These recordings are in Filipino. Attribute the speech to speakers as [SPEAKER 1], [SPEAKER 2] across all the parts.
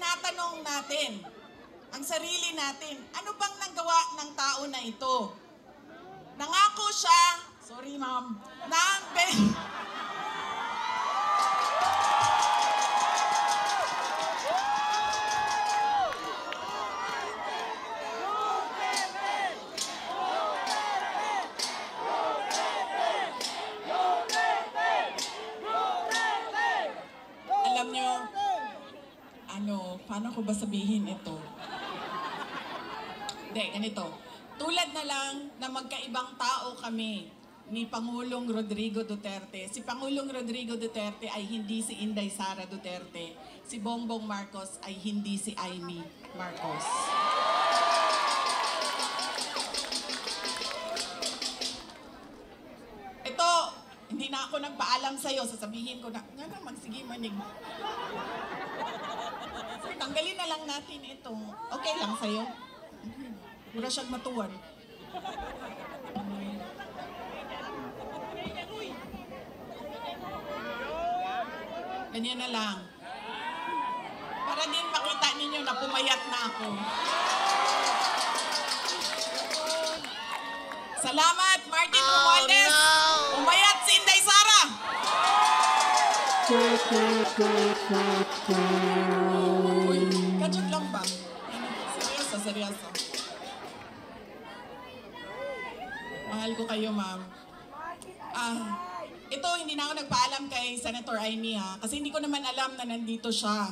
[SPEAKER 1] tinatanong natin ang sarili natin, ano bang nagawa ng tao na ito? Nangako siya, sorry ma'am, alam nyo, paano ko ba sabihin ito? Hindi, ganito. Tulad na lang na magkaibang tao kami ni Pangulong Rodrigo Duterte. Si Pangulong Rodrigo Duterte ay hindi si Inday Sara Duterte. Si Bongbong Marcos ay hindi si Amy Marcos. Ito, hindi na ako nagpaalam sa'yo. Sasabihin ko na, nga naman, sige manig. So, tanggalin na lang natin ito. Okay lang sa'yo? Mura siyang matuwan. Ganyan na lang. Para din makita ninyo na pumayat na ako. Salamat, Martin Romualdez! No! Pumayat si Inday Sara! Uy, kajut lang ba? Seryoso, seryoso. Mahal ko kayo, ma'am. Ito, hindi na ako nagpaalam kay Senator Amy, ha? Kasi hindi ko naman alam na nandito siya.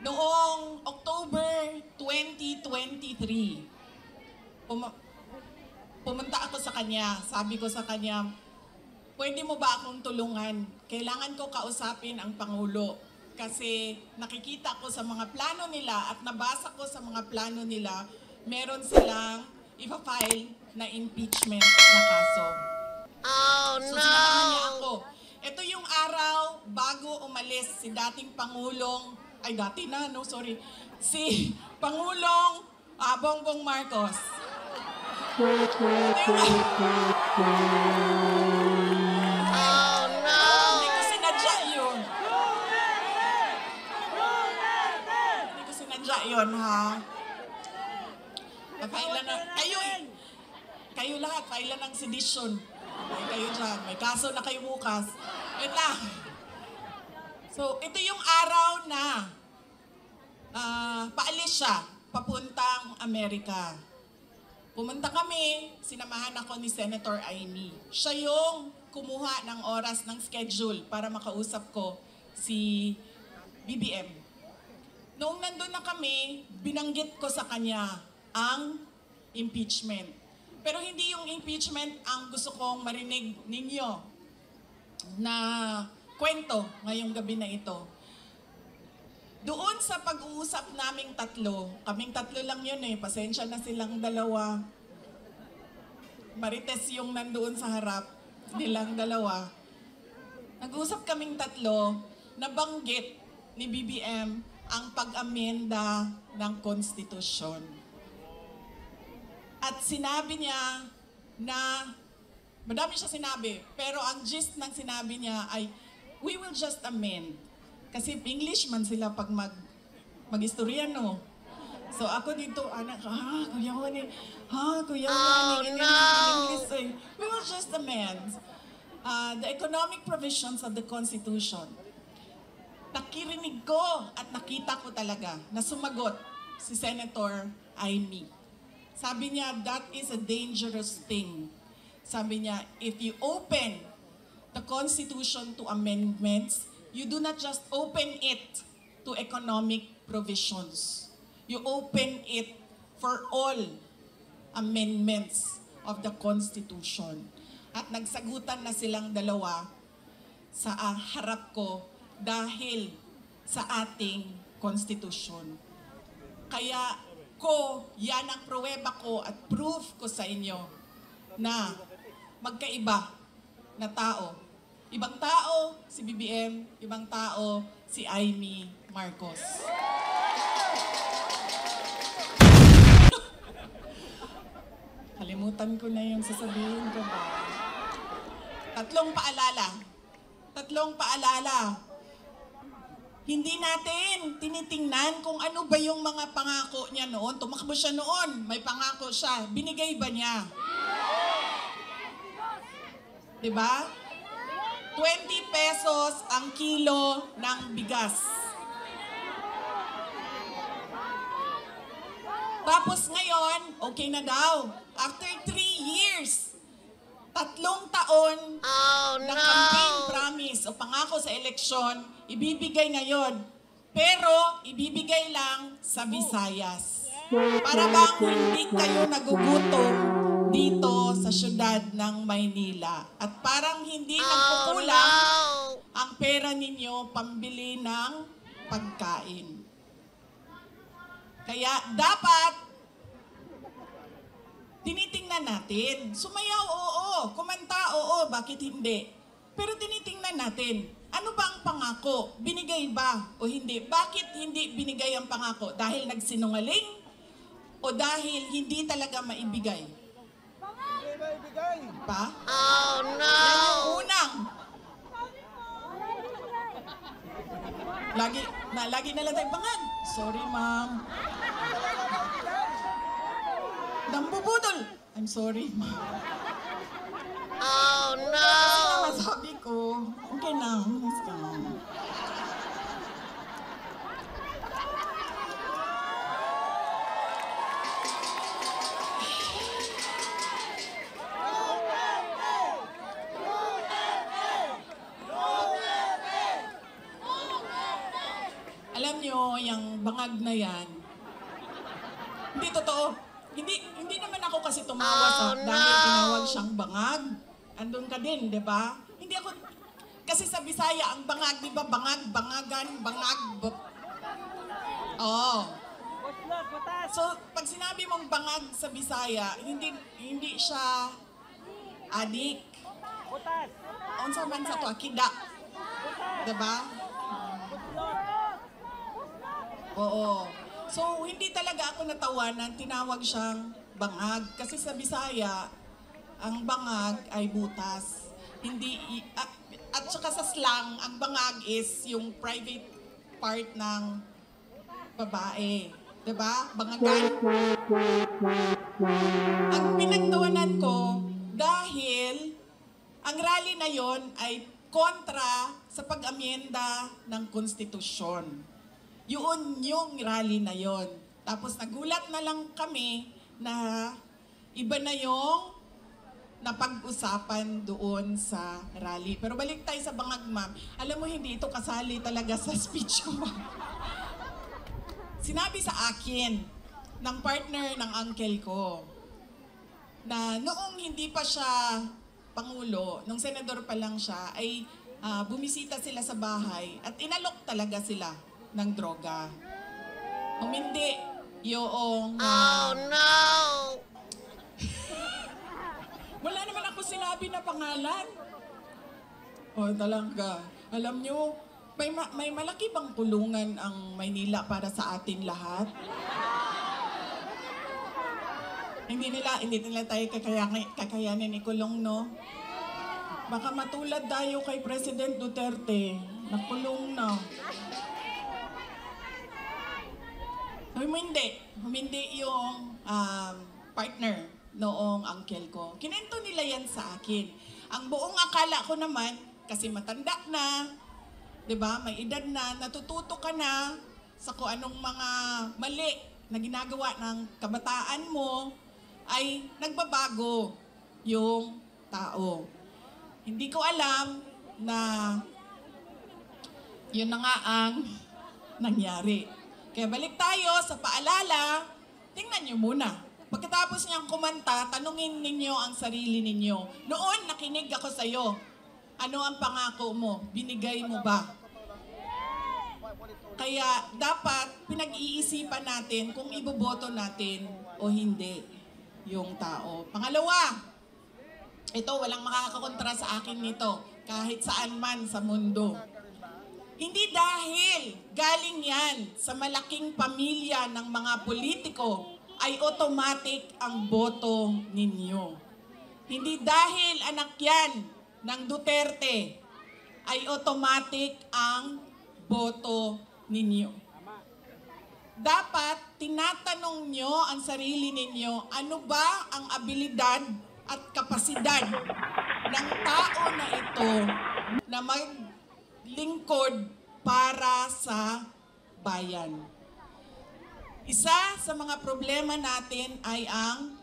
[SPEAKER 1] Noong October 2023, pumunta ako sa kanya. Sabi ko sa kanya, pwede mo ba akong tulungan? Kailangan ko kausapin ang Pangulo. Kasi nakikita ko sa mga plano nila at nabasa ko sa mga plano nila, meron silang ipa-file na impeachment na kaso.
[SPEAKER 2] Oh,
[SPEAKER 1] so,
[SPEAKER 2] no!
[SPEAKER 1] sinamahan niya ako. Ito yung araw bago umalis si dating Pangulong, si Pangulong Bongbong Marcos.
[SPEAKER 2] Oh, no!
[SPEAKER 1] Hindi ko sinadya yun. Hindi ko sinadya yun, ha? Pailan na, kayo lahat, pailan ng sedition. Kayo dyan, may kaso na kayo bukas. Wait lang. So, ito yung araw na paalis siya, papuntang Amerika. Pumunta kami, sinamahan ako ni Senator Amy. Siya yung kumuha ng oras ng schedule para makausap ko si BBM. Noong nandun na kami, binanggit ko sa kanya ang impeachment. Pero hindi yung impeachment ang gusto kong marinig ninyo na kwento ngayong gabi na ito. Doon sa pag-uusap naming kaming tatlo lang yun eh, pasensya na silang dalawa. Marites yung nandoon sa harap, nilang dalawa. Nag-uusap kaming tatlo, nabanggit ni BBM ang pag-amenda ng konstitusyon. At sinabi niya na, madami siya sinabi, pero ang gist ng sinabi niya ay, we will just amend. Kasi English man sila pag mag-istorya, no? So ako dito, anak, kuya Juan, English, we will just amend the economic provisions of the Constitution. Nakirinig ko at nakita ko talaga na sumagot si Senator Amy. Sabi niya, that is a dangerous thing. Sabi niya, if you open the Constitution to amendments, you do not just open it to economic provisions. You open it for all amendments of the Constitution. At nagsagutan na silang dalawa sa harap ko dahil sa ating Constitution. Kaya yan ang pruweba ko at proof ko sa inyo na magkaiba na tao. Ibang tao si BBM, ibang tao si Amy Marcos. Kalimutan ko na yung sasabihin ko ba. Tatlong paalala. Hindi natin tinitingnan kung ano ba yung mga pangako niya noon. Tumakbo siya noon, may pangako siya. Binigay ba niya? Diba? 20 pesos ang kilo ng bigas. Tapos ngayon, okay na daw. After 3 years, 3 taon
[SPEAKER 2] Oh
[SPEAKER 1] ng campaign
[SPEAKER 2] no!
[SPEAKER 1] promise o pangako sa eleksyon, ibibigay ngayon. Pero ibibigay lang sa Visayas. Para bang hindi kayo nagugutom dito sa syudad ng Maynila. At parang hindi
[SPEAKER 2] Oh
[SPEAKER 1] nagkukulang
[SPEAKER 2] no!
[SPEAKER 1] ang pera ninyo pambili ng pagkain. Kaya dapat tinitingnan natin. Sumayaw, oo. Kumanta, oo. Bakit hindi? Pero tinitingnan natin. Ano ba ang pangako? Binigay ba o hindi? Bakit hindi binigay ang pangako? Dahil nagsinungaling? O dahil hindi talaga maibigay? Pa?
[SPEAKER 2] Oh no!
[SPEAKER 1] Yan yung unang. Lagi na lang tayo bangag. Sorry, ma'am. Nambubudol. I'm sorry, ma'am.
[SPEAKER 2] Oh no!
[SPEAKER 1] Masabi ko, okay na, mas ka. Alam nyo, yung bangag na yan, hindi totoo. Hindi naman ako kasi tumawa sa
[SPEAKER 2] Oh, no!
[SPEAKER 1] dahil tinawag siyang bangag. Andun ka din, di ba? Hindi ako, kasi sa Bisaya, ang bangag, di ba? Bangag, bangagan, bangag. Oo. So, pag sinabi mong bangag sa Bisaya, hindi siya adik. Unsa man sa to, akida. Di ba? Oo. So, hindi talaga ako natawanan, tinawag siyang bangag. Kasi sa Bisaya, ang bangag ay butas. At saka sa slang, ang bangag is yung private part ng babae. Diba? Bangagan. Ang pinagtawanan ko, dahil ang rally na yon ay kontra sa pag-amyenda ng konstitusyon. Yun yung rally na yon. Tapos nagulat na lang kami na iba na yung napag-usapan doon sa rally. Pero balik tayo sa bangag, ma'am. Alam mo, hindi ito kasali talaga sa speech ko, ma'am. Sinabi sa akin ng partner ng uncle ko na noong hindi pa siya Pangulo, nung senador pa lang siya, ay bumisita sila sa bahay at inalok talaga sila ng droga. Humindi yung...
[SPEAKER 2] Oh no!
[SPEAKER 1] Wala naman ako sinabi na pangalan. Oh, talaga. Alam nyo, may malaki bang kulungan ang Maynila para sa atin lahat? Hindi nila tayo kakayanin ikulong, no? Baka matulad tayo kay President Duterte. Nakulong na. Humindi yung partner noong uncle ko. Kinento nila yan sa akin. Ang buong akala ko naman, kasi matanda na, di ba, may edad na, natututo ka na sa kung anong mga mali na ginagawa ng kabataan mo, ay nagbabago yung tao. Hindi ko alam na yun na nga ang nangyari. Kaya balik tayo sa paalala, tingnan nyo muna. Pagkatapos niyang kumanta, tanungin ninyo ang sarili ninyo. Noon, nakinig ako sa'yo. Ano ang pangako mo? Binigay mo ba? Kaya dapat pinag-iisipan natin kung iboboto natin o hindi yung tao. Pangalawa, ito, walang makakakontra sa akin nito, kahit saan man sa mundo. Hindi dahil galing yan sa malaking pamilya ng mga politiko ay automatic ang boto ninyo. Hindi dahil anak yan ng Duterte ay automatic ang boto ninyo. Dapat tinatanong nyo ang sarili ninyo, ano ba ang abilidad at kapasidad ng tao na ito na maglingkod para sa bayan. Isa sa mga problema natin ay ang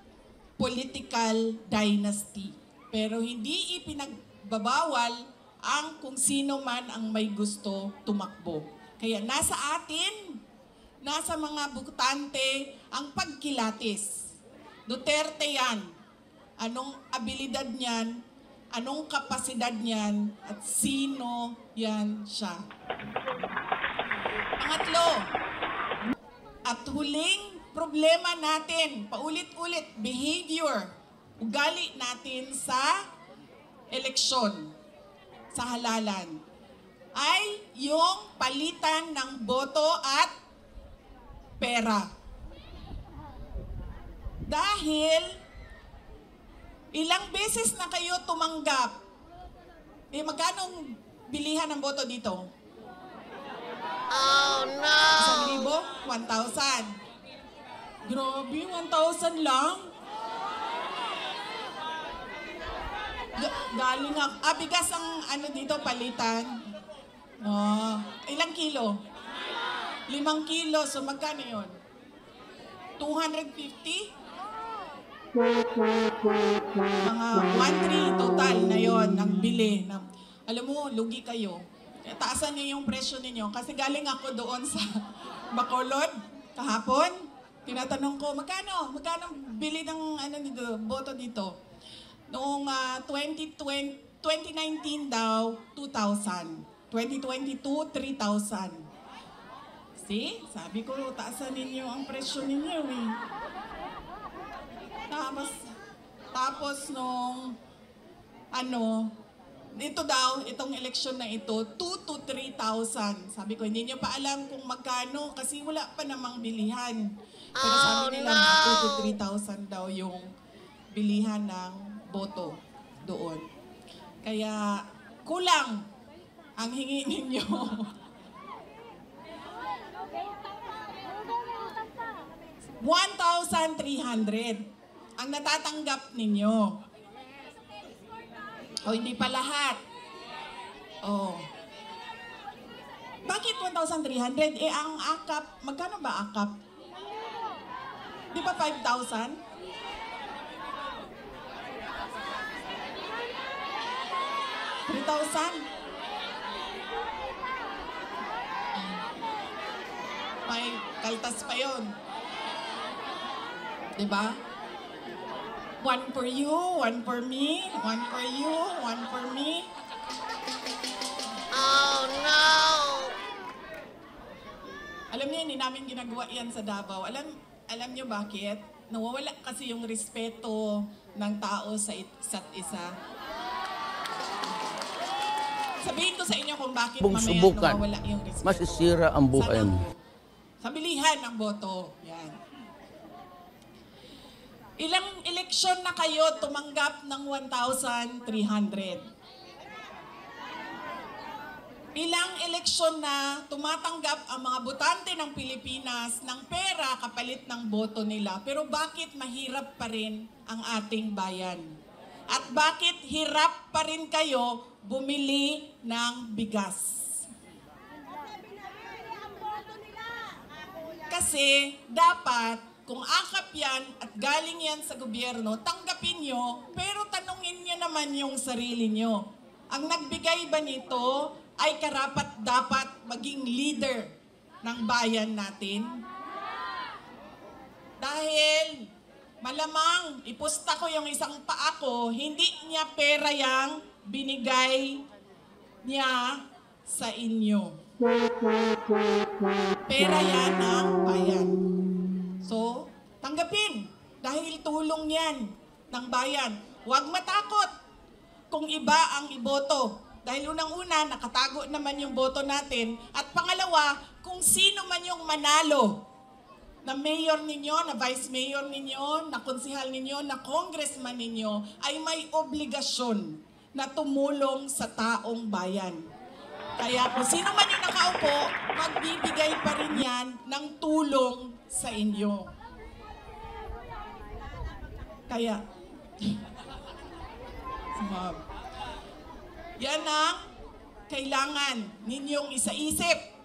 [SPEAKER 1] political dynasty. Pero hindi ipinagbabawal ang kung sino man ang may gusto tumakbo. Kaya nasa atin, nasa mga butante ang pagkilatis. Duterte yan. Anong abilidad niyan? Anong kapasidad niyan? At sino yan siya? Pangatlo, at huling problema natin, paulit-ulit, behavior, ugali natin sa eleksyon, sa halalan, ay yung palitan ng boto at pera. Dahil ilang beses na kayo tumanggap, magkano bilihan ng boto dito?
[SPEAKER 2] Oh no!
[SPEAKER 1] 1,000. Grabe, 1,000 lang? Galing ako. Bigas ang ano dito, palitan. Oh, ilang kilo? 5 kilo. So, magkano yun? 250? Mga 1,300 total na yon ang bili. Alam mo, lugi kayo. Taasan niyo yung presyo ninyo. Kasi galing ako doon sa Bacolod kahapon. Tinatanong ko, magkano bili ng boto dito? Noong 2019 daw, 2,000. 2022, 3,000. See? Sabi ko, taasan ninyo ang presyo ninyo eh. Tapos nung ito daw, itong eleksyon na ito, 2,000 to 3,000. Sabi ko, hindi nyo pa alam kung magkano kasi wala pa namang bilihan. Pero sabi nila, 2,000 to 3,000 daw yung bilihan ng boto doon. Kaya kulang ang hingi ninyo. 1,300 ang natatanggap ninyo. O, hindi pa lahat. Oh. Bakit 1,300? Ang akap, magkano ba akap? Di ba 5,000? 3,000? May kaltas pa yun. Di ba? One for you, one for me, one for you, one for me.
[SPEAKER 2] Oh no!
[SPEAKER 1] Alam niyo, hindi namin ginagawa yan sa Davao. Alam niyo bakit? Nawawala kasi yung respeto ng tao sa isa't isa. Sabihin ko sa inyo kung bakit mamaya nawawala yung respeto.
[SPEAKER 3] Masisira ang buhay mo.
[SPEAKER 1] Sa bilihan ng boto. Yan. Ilang eleksyon na kayo tumanggap ng 1,300? Ilang eleksyon na tumatanggap ang mga botante ng Pilipinas ng pera kapalit ng boto nila. Pero bakit mahirap pa rin ang ating bayan? At bakit hirap pa rin kayo bumili ng bigas? Kasi dapat kung akap yan at galing yan sa gobyerno, tanggapin nyo, pero tanungin nyo naman yung sarili nyo. Ang nagbigay ba nito ay karapat-dapat maging leader ng bayan natin? Dahil malamang ipusta ko yung isang paa ko, hindi niya pera yang binigay niya sa inyo. Pera yan ng bayan. So, tanggapin. Dahil tulong yan ng bayan. Huwag matakot kung iba ang iboto. Dahil unang-una, nakatago naman yung boto natin. At pangalawa, kung sino man yung manalo na mayor ninyo, na vice mayor ninyo, na konsehal ninyo, na congressman ninyo, ay may obligasyon na tumulong sa taong bayan. Kaya kung sino man yung nakaupo, magbibigay pa rin yan ng tulong sa inyo. Kaya, yan ang kailangan ninyong isaisip.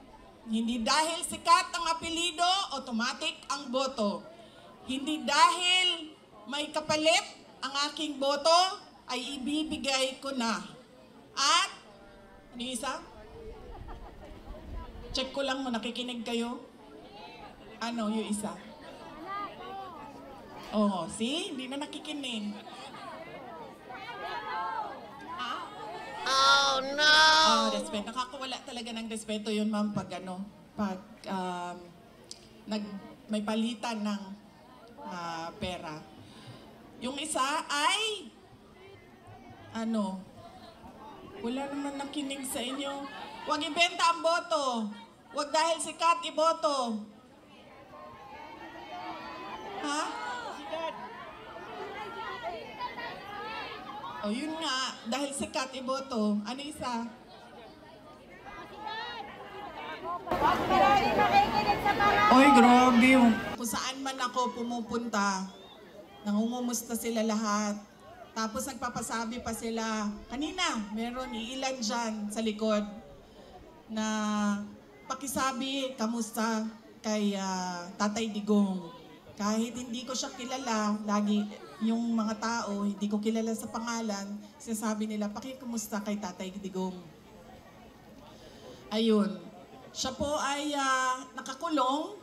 [SPEAKER 1] Hindi dahil sikat ang apelido, automatic ang boto. Hindi dahil may kapalit ang aking boto, ay ibibigay ko na. At, ano yung isa? Check ko lang mo, nakikinig kayo? Ano yung isa? Oh, see? Hindi na nakikinig.
[SPEAKER 2] Oh no!
[SPEAKER 1] Respeto. Nakakawala talaga ng respeto yun, ma'am, pag may palitan ng pera. Yung isa ay, wala naman nakinig sa inyo. Huwag ibenta ang boto. Huwag dahil sikat iboto. Ha? O yun nga, dahil sikat iboto. Ano isa? Oy, grabe. Kung saan man ako pumupunta, nangungumusta sila lahat. Tapos nagpapasabi pa sila, kanina, meron iilan dyan sa likod na pakisabi, kamusta kay Tatay Digong. Kahit hindi ko siya kilala, lagi yung mga tao, hindi ko kilala sa pangalan, sinasabi nila, pakikumusta kay Tatay Digong. Ayun. Siya po ay nakakulong.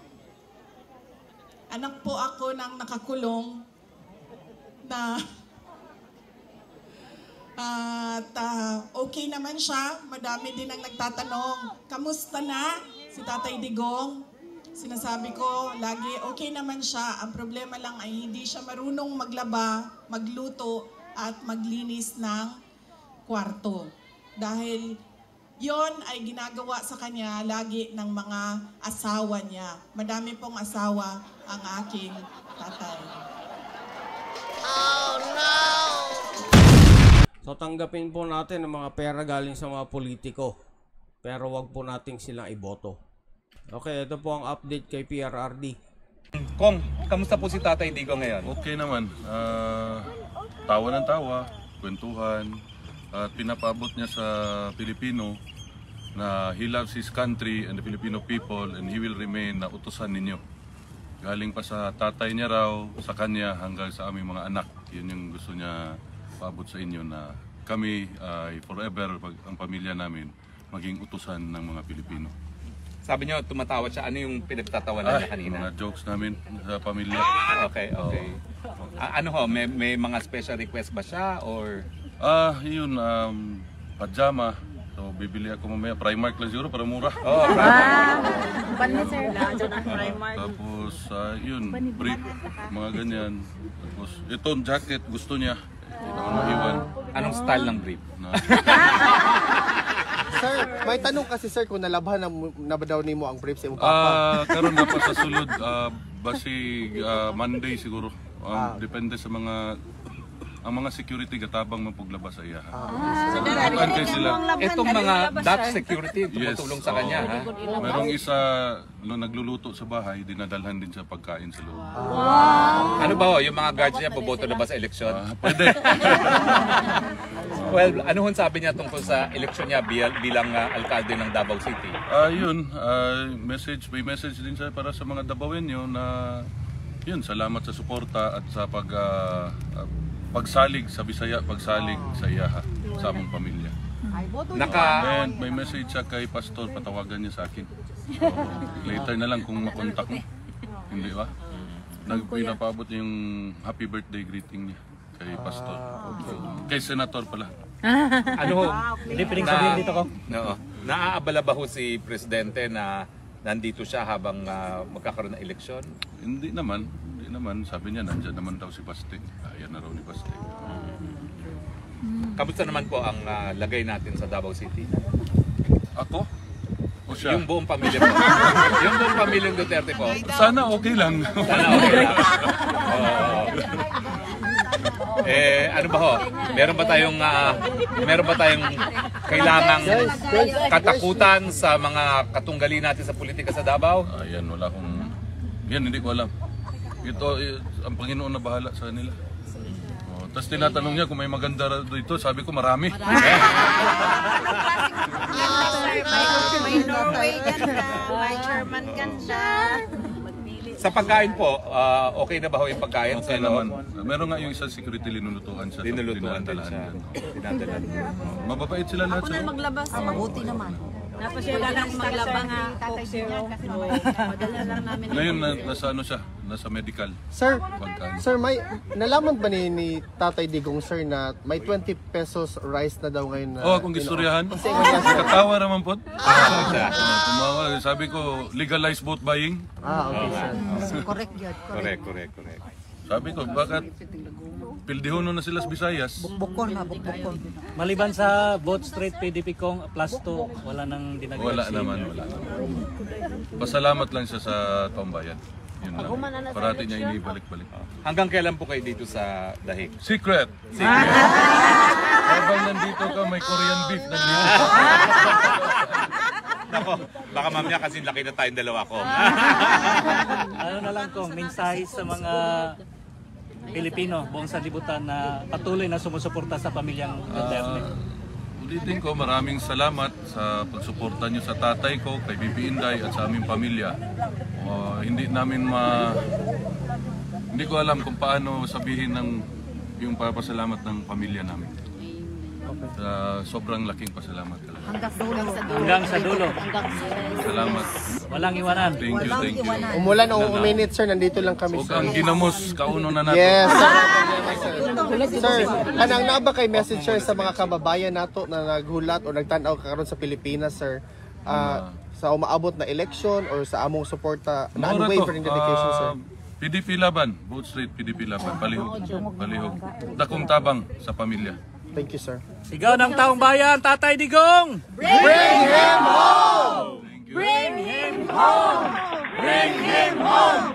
[SPEAKER 1] Anak po ako ng nakakulong na at okay naman siya. Madami din ang nagtatanong, kamusta na si Tatay Digong? Sinasabi ko, lagi okay naman siya. Ang problema lang ay hindi siya marunong maglaba, magluto, at maglinis ng kwarto. Dahil yon ay ginagawa sa kanya lagi ng mga asawa niya. Madami pong asawa ang aking tatay.
[SPEAKER 2] Oh no!
[SPEAKER 3] So tanggapin po natin ang mga pera galing sa mga politiko. Pero wag po nating silang iboto. Okay, ito po ang update kay PRRD.
[SPEAKER 4] Kong, kamusta po si Tatay Digong ngayon?
[SPEAKER 5] Okay naman. Tawa ng tawa, kwentuhan, at pinapabot niya sa Pilipino na he loves his country and the Filipino people and he will remain na utusan ninyo. Galing pa sa tatay niya raw, sa kanya hanggang sa aming mga anak. Yun yung gusto niya paabot sa inyo na kami ay forever, ang pamilya namin, maging utusan ng mga Pilipino.
[SPEAKER 4] Sabi niyo, tumatawa siya. Ano yung pinagtatawanan niya kanina?
[SPEAKER 5] Mga jokes namin sa pamilya.
[SPEAKER 4] Okay. Ano ho, may mga special request ba siya or?
[SPEAKER 5] Yun, pajama. So, bibili ako mamaya. Primark lang siguro para mura.
[SPEAKER 4] Oh,
[SPEAKER 6] Banda sir.
[SPEAKER 5] Tapos, yun, brief. Mga ganyan. Tapos, itong jacket gusto niya. Hindi naman maiwan.
[SPEAKER 4] Anong style ng brief?
[SPEAKER 7] Sir, may tanong kasi sir kung nalabhan na ba daw nimo ang brief sa imong papa.
[SPEAKER 5] Karon na pa sa sulod. Basig Monday siguro. Depende sa ang mga security gatabang mapuglabas sa iya. Kay sila.
[SPEAKER 4] Itong mga Dutch security
[SPEAKER 5] Yes,
[SPEAKER 4] tumutulong sa kanya, ha?
[SPEAKER 5] Merong isa nagluluto sa bahay, dinadalhan din sa pagkain sa loob.
[SPEAKER 4] Ano ba ho, yung mga guards niya, boboto na ba sa eleksyon?
[SPEAKER 5] Pwede.
[SPEAKER 4] Well, ano hon sabi niya tungkol sa eleksyon niya bilang alkalde ng Davao City?
[SPEAKER 5] Yun, may message din siya para sa mga Dabawenyo na yun, salamat sa suporta at sa pagsalig sa Bisaya, pagsalig sa iyaha, sa among pamilya. And may message siya kay Pastor, patawagan niya sa akin. So, later na lang kung makontak mo. Hindi ba? Pinapabot yung happy birthday greeting niya kay Pastor. Kay Senator pala.
[SPEAKER 4] Ano ho? Hindi piling sabihin dito ko. No. Naaabala ba ho si Presidente na nandito siya habang magkakaroon ng eleksyon?
[SPEAKER 5] Hindi naman. Sabi niya, nandyan naman daw si Pasting. Ayan na raw ni Pasting.
[SPEAKER 4] Kamusta naman po ang lagay natin sa Davao City?
[SPEAKER 5] Ako? O siya?
[SPEAKER 4] Yung buong pamilya po. Yung buong pamilyang Duterte po.
[SPEAKER 5] Sana okay lang.
[SPEAKER 4] Sana okay lang. Ano ba ho? Meron ba tayong kailangang katakutan sa mga katunggali natin sa politika sa Davao?
[SPEAKER 5] Yan, wala akong... Yan, hindi ko alam. Ito, ang Panginoon na bahala sa kanila. Tapos tinatanong niya kung may maganda dito, sabi ko marami.
[SPEAKER 6] May Norway ganda, may German ganda.
[SPEAKER 4] Sa pagkain po, okay na ba ho yung pagkain?
[SPEAKER 5] Okay naman. Meron nga yung isang security linulutuan siya.
[SPEAKER 4] Linulutuan din
[SPEAKER 5] dinadalaan
[SPEAKER 4] siya.
[SPEAKER 5] yan.
[SPEAKER 4] Dinadalaan.
[SPEAKER 5] Mababait sila lahat. Sir.
[SPEAKER 6] Maglabas. Mabuti naman. Tapos yung lang maglaba nga, Coke Zero. Madala lang namin.
[SPEAKER 5] Ngayon, nasa ano siya? Nasa medical.
[SPEAKER 7] Sir,
[SPEAKER 5] Pagkain.
[SPEAKER 7] sir, may nalaman ba ni Tatay Digong, sir, na may 20 pesos rice na daw ngayon na...
[SPEAKER 5] Kung istoryahan?
[SPEAKER 7] Kasi nga, sir.
[SPEAKER 5] Katawa naman po. Tumawa, sabi ko, legalize vote buying.
[SPEAKER 7] Okay, sir.
[SPEAKER 6] Correct yun.
[SPEAKER 4] Correct.
[SPEAKER 5] Sabi ko, bakit pildihono na sila sa Visayas?
[SPEAKER 6] Bukbukon na, bukbukon.
[SPEAKER 8] Maliban sa vote straight PDP kong plus 2, wala nang dinagdag.
[SPEAKER 5] Wala naman. Pasalamat lang siya sa taong bayan. Yun lang. Parati niya inibalik-balik.
[SPEAKER 4] Hanggang kailan po kayo dito sa Dahig?
[SPEAKER 5] Secret! Habang nandito ka, may Korean beef nandito.
[SPEAKER 4] Nako, baka mamaya kasi laki na tayong dalawa ko.
[SPEAKER 8] Ano na lang kong mensahe sa mga Pilipino, buong sanlibutan na patuloy na sumusuporta sa pamilyang Duterte.
[SPEAKER 5] Ulitin ko, maraming salamat sa pagsuporta niyo sa tatay ko, kay Bibi Inday at sa aming pamilya. Hindi ko alam kung paano sabihin yung papasalamat ng pamilya namin. Sobrang laking pasalamat talaga.
[SPEAKER 8] Hanggang sa dulo.
[SPEAKER 5] Salamat.
[SPEAKER 8] Walang iwanan.
[SPEAKER 5] Thank you.
[SPEAKER 7] Umulan o uminit, sir, nandito lang kami,
[SPEAKER 5] Huwag
[SPEAKER 7] sir.
[SPEAKER 5] ang ginamos, kauno na natin.
[SPEAKER 7] Yes, sir. Sir, anang na ba kay message, sir, sa mga kababayan nato na naghulat o nagtanaw karon sa Pilipinas, sir, sa umaabot na election or sa among suporta na unwavering dedication, sir?
[SPEAKER 5] PDP laban, vote straight PDP laban, palihog. Dakong tabang sa pamilya.
[SPEAKER 7] Thank you, sir.
[SPEAKER 8] Sigaw ng taong bayan, Tatay Digong!
[SPEAKER 7] Bring him home!
[SPEAKER 8] Bring him home! Bring him home!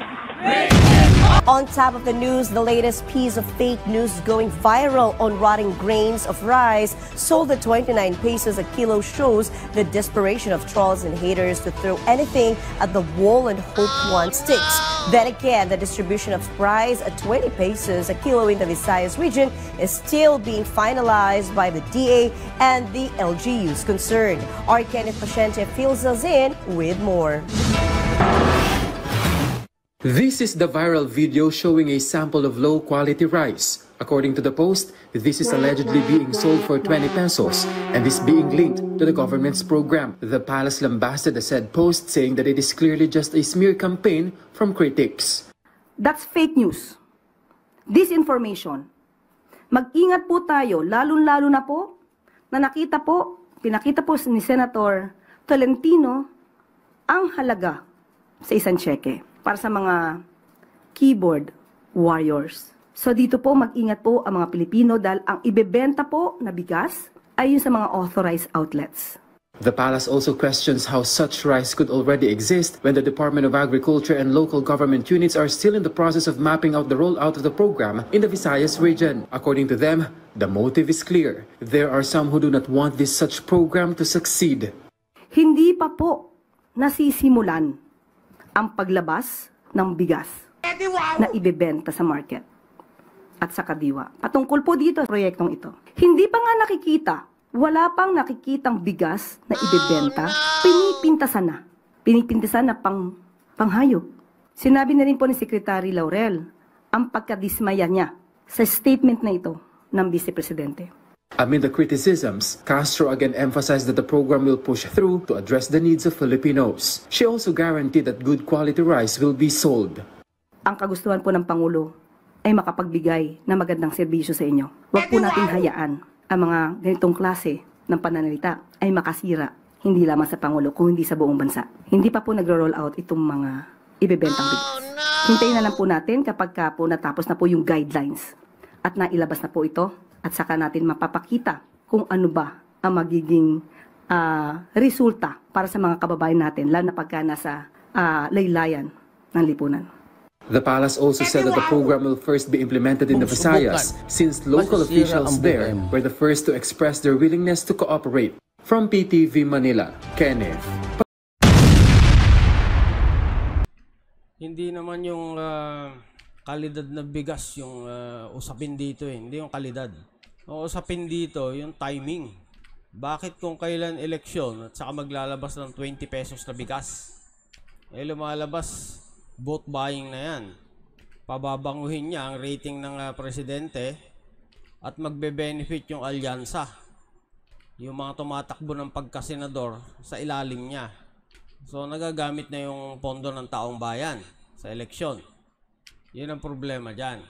[SPEAKER 9] On top of the news, the latest piece of fake news going viral on rotting grains of rice sold at 29 pesos a kilo shows the desperation of trolls and haters to throw anything at the wall and hope one sticks. Then again, the distribution of rice at 20 pesos a kilo in the Visayas region is still being finalized by the DA and the LGUs concerned. Our Kenneth Paciente fills us in with more.
[SPEAKER 10] This is the viral video showing a sample of low-quality rice. According to the post, this is allegedly being sold for 20 pesos and is being linked to the government's program. The palace lambasted the said post, saying that it is clearly just a smear campaign from critics.
[SPEAKER 11] That's fake news. Disinformation. Mag-ingat po tayo, lalo-lalo na po, na pinakita po ni Senator Tolentino ang halaga sa isang cheque para sa mga keyboard warriors. So dito po mag-ingat po ang mga Pilipino dahil ang ibebenta po na bigas ay yun sa mga authorized outlets.
[SPEAKER 10] The palace also questions how such rice could already exist when the Department of Agriculture and local government units are still in the process of mapping out the rollout of the program in the Visayas region. According to them, the motive is clear. There are some who do not want this such program to succeed.
[SPEAKER 11] Hindi pa po nasisimulan ang paglabas ng bigas na ibebenta sa market at sa kadiwa. Patungkol po dito sa proyektong ito. Hindi pa nga nakikita, wala pang nakikitang bigas na ibebenta, pinipintasan na panghayop. Sinabi na rin po ni Secretary Laurel ang pagkadismaya niya sa statement na ito ng Vice Presidente.
[SPEAKER 10] Amid the criticisms, Castro again emphasized that the program will push through to address the needs of Filipinos. She also guaranteed that good quality rice will be sold.
[SPEAKER 11] Ang kagustuhan po ng Pangulo ay makapagbigay ng magandang serbisyo sa inyo. Huwag po natin hayaan ang mga ganitong klase ng pananalita ay makasira, hindi lamang sa Pangulo, kundi sa buong bansa. Hindi pa po nagro-roll out itong mga ibebentang bigas. Hintayin na lang po natin kapag po natapos na po yung guidelines at nailabas na po ito. At saka natin mapapakita kung ano ba ang magiging resulta para sa mga kababayan natin, lalo na pagka nasa laylayan ng lipunan.
[SPEAKER 10] The palace also said that the program will first be implemented in the Visayas since local officials there were the first to express their willingness to cooperate. From PTV Manila, Kenneth.
[SPEAKER 3] Hindi naman yung kalidad na bigas yung usapin dito eh. Hindi yung kalidad. Ang usapin dito yung timing. Bakit kung kailan eleksyon at saka maglalabas ng 20 pesos na bigas? Eh lumalabas vote buying na yan. Pababanguhin niya ang rating ng presidente at magbe-benefit yung alyansa. Yung mga tumatakbo ng pagkasenador sa ilalim niya. So nagagamit na yung pondo ng taong bayan sa eleksyon. Yun ang problema dyan.